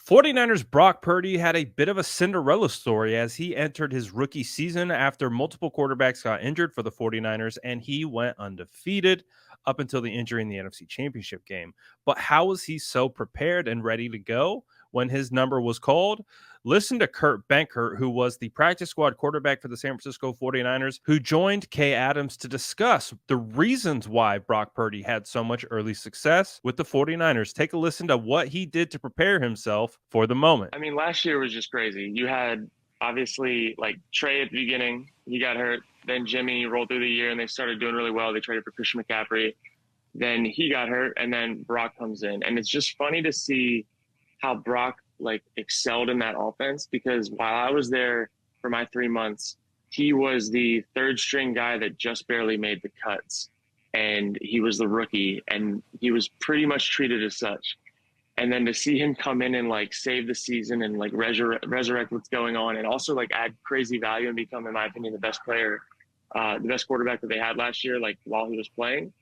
49ers Brock Purdy had a bit of a Cinderella story as he entered his rookie season after multiple quarterbacks got injured for the 49ers, and he went undefeated up until the injury in the NFC Championship game. But how was he so prepared and ready to go when his number was called? Listen to Kurt Benkert, who was the practice squad quarterback for the San Francisco 49ers, who joined Kay Adams to discuss the reasons why Brock Purdy had so much early success with the 49ers. Take a listen to what he did to prepare himself for the moment. I mean, last year was just crazy. You had obviously like Trey at the beginning, he got hurt. Then Jimmy rolled through the year and they started doing really well. They traded for Christian McCaffrey. Then he got hurt, and then Brock comes in. And it's just funny to see how Brock like excelled in that offense because while I was there for my 3 months, he was the third string guy that just barely made the cuts. And he was the rookie, and he was pretty much treated as such. And then to see him come in and like save the season and like resurrect what's going on and also like add crazy value and become, in my opinion, the best player, the best quarterback that they had last year, like while he was playing,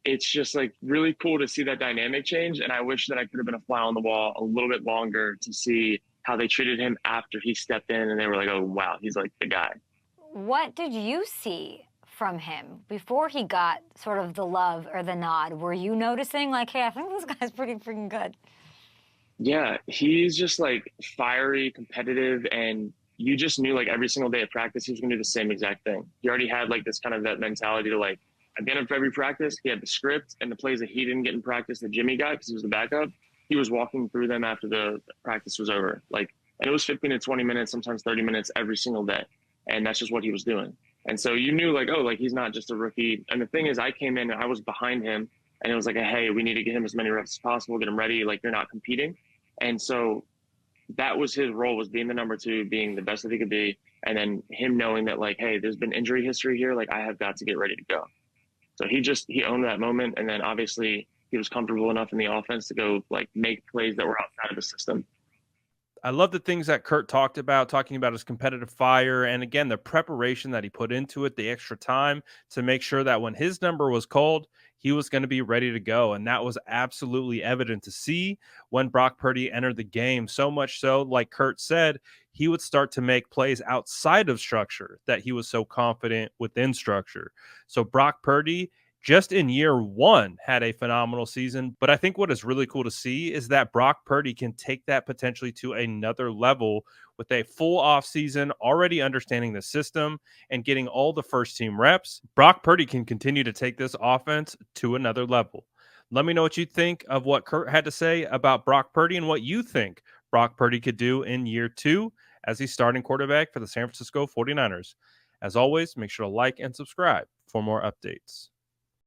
it's just like really cool to see that dynamic change. And I wish that I could have been a fly on the wall a little bit longer to see how they treated him after he stepped in and they were like, oh, wow, he's like the guy. What did you see from him before he got sort of the love or the nod? Were you noticing like, hey, I think this guy's pretty freaking good? Yeah, he's just like fiery, competitive, and you just knew like every single day of practice he was gonna do the same exact thing. He already had like this kind of that mentality to like at the end of every practice, he had the script and the plays that he didn't get in practice that Jimmy got because he was the backup. He was walking through them after the practice was over. Like, and it was 15 to 20 minutes, sometimes 30 minutes every single day. And that's just what he was doing. And so you knew like, oh, like he's not just a rookie. And the thing is, I came in and I was behind him and it was like, hey, we need to get him as many reps as possible, get him ready. Like you're not competing. And so that was his role, was being the number two, being the best that he could be. And then him knowing that like, hey, there's been injury history here. Like I have got to get ready to go. So he owned that moment. And then obviously he was comfortable enough in the offense to go like make plays that were outside of the system. I love the things that Kurt talked about, talking about his competitive fire. And again, the preparation that he put into it, the extra time to make sure that when his number was called, he was going to be ready to go. And that was absolutely evident to see when Brock Purdy entered the game. So much so, like Kurt said, he would start to make plays outside of structure that he was so confident within structure. So Brock Purdy, just in year one, had a phenomenal season. But I think what is really cool to see is that Brock Purdy can take that potentially to another level with a full offseason, already understanding the system and getting all the first team reps. Brock Purdy can continue to take this offense to another level. Let me know what you think of what Kurt had to say about Brock Purdy and what you think Brock Purdy could do in year two as he's starting quarterback for the San Francisco 49ers. As always, make sure to like and subscribe for more updates.